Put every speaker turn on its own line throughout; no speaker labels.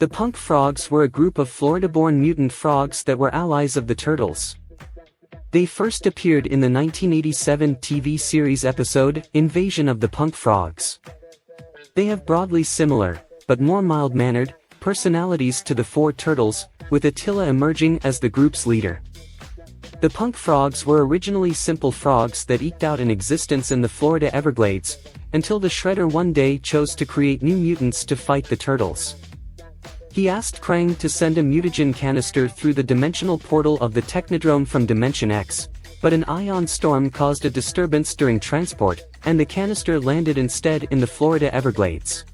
The Punk Frogs were a group of Florida-born mutant frogs that were allies of the Turtles. They first appeared in the 1987 TV series episode, Invasion of the Punk Frogs. They have broadly similar, but more mild-mannered, personalities to the four Turtles, with Attila emerging as the group's leader. The Punk Frogs were originally simple frogs that eked out an existence in the Florida Everglades, until the Shredder one day chose to create new mutants to fight the Turtles. He asked Krang to send a mutagen canister through the dimensional portal of the Technodrome from Dimension X, but an ion storm caused a disturbance during transport, and the canister landed instead in the Florida Everglades.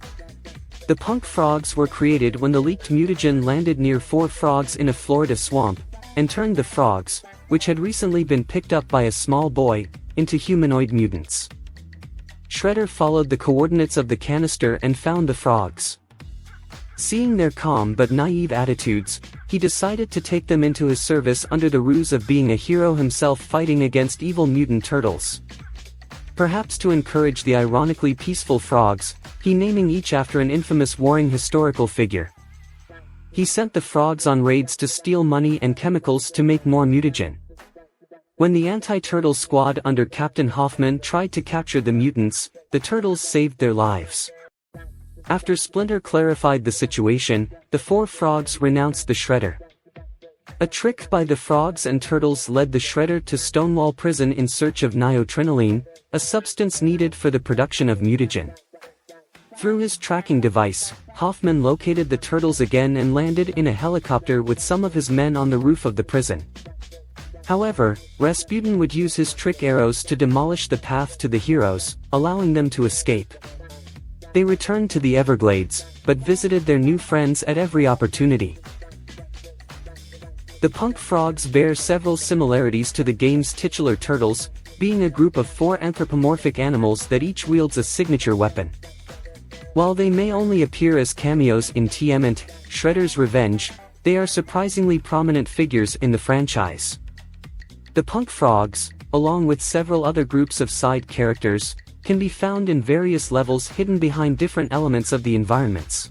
The Punk Frogs were created when the leaked mutagen landed near four frogs in a Florida swamp, and turned the frogs, which had recently been picked up by a small boy, into humanoid mutants. Shredder followed the coordinates of the canister and found the frogs. Seeing their calm but naive attitudes, he decided to take them into his service under the ruse of being a hero himself fighting against evil mutant turtles. Perhaps to encourage the ironically peaceful frogs, he naming each after an infamous warring historical figure. He sent the frogs on raids to steal money and chemicals to make more mutagen. When the anti-turtle squad under Captain Hoffman tried to capture the mutants, the turtles saved their lives. After Splinter clarified the situation, the four frogs renounced the Shredder. A trick by the frogs and turtles led the Shredder to Stonewall Prison in search of niotrinylene, a substance needed for the production of mutagen. Through his tracking device, Hoffman located the turtles again and landed in a helicopter with some of his men on the roof of the prison. However, Rasputin would use his trick arrows to demolish the path to the heroes, allowing them to escape. They returned to the Everglades, but visited their new friends at every opportunity. The Punk Frogs bear several similarities to the game's titular turtles, being a group of four anthropomorphic animals that each wields a signature weapon. While they may only appear as cameos in Tmnt, Shredder's Revenge, they are surprisingly prominent figures in the franchise. The Punk Frogs, along with several other groups of side characters, can be found in various levels hidden behind different elements of the environments.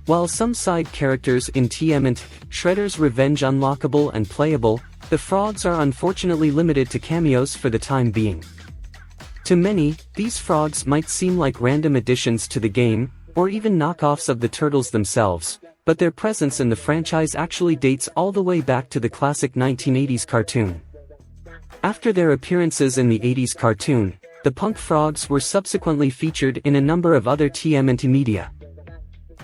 While some side characters in Tmnt, Shredder's Revenge unlockable and playable, the frogs are unfortunately limited to cameos for the time being. To many, these frogs might seem like random additions to the game, or even knockoffs of the turtles themselves, but their presence in the franchise actually dates all the way back to the classic 1980s cartoon. After their appearances in the 80s cartoon, the Punk Frogs were subsequently featured in a number of other Tmnt media.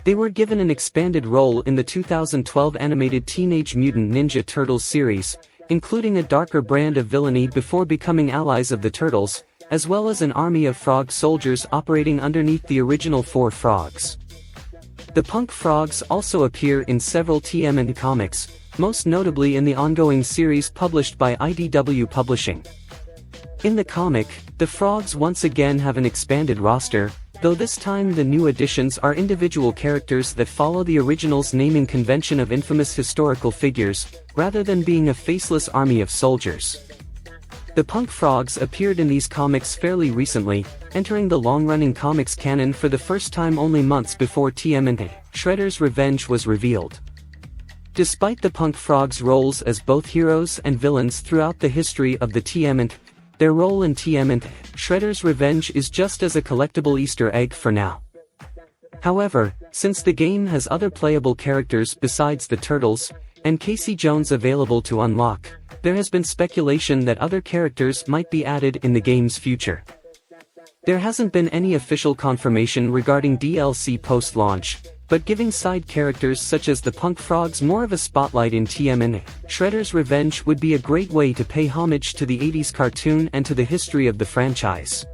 They were given an expanded role in the 2012 animated Teenage Mutant Ninja Turtles series, including a darker brand of villainy before becoming allies of the Turtles, as well as an army of frog soldiers operating underneath the original four frogs. The Punk Frogs also appear in several Tmnt comics, most notably in the ongoing series published by IDW Publishing. In the comic, the frogs once again have an expanded roster, though this time the new additions are individual characters that follow the original's naming convention of infamous historical figures, rather than being a faceless army of soldiers. The Punk Frogs appeared in these comics fairly recently, entering the long-running comics canon for the first time only months before Tmnt, Shredder's Revenge was revealed. Despite the Punk Frogs' roles as both heroes and villains throughout the history of the Tmnt, their role in Tmnt, Shredder's Revenge is just as a collectible Easter egg for now. However, since the game has other playable characters besides the Turtles, and Casey Jones available to unlock, there has been speculation that other characters might be added in the game's future. There hasn't been any official confirmation regarding DLC post-launch, but giving side characters such as the Punk Frogs more of a spotlight in Tmnt, Shredder's Revenge would be a great way to pay homage to the 80s cartoon and to the history of the franchise.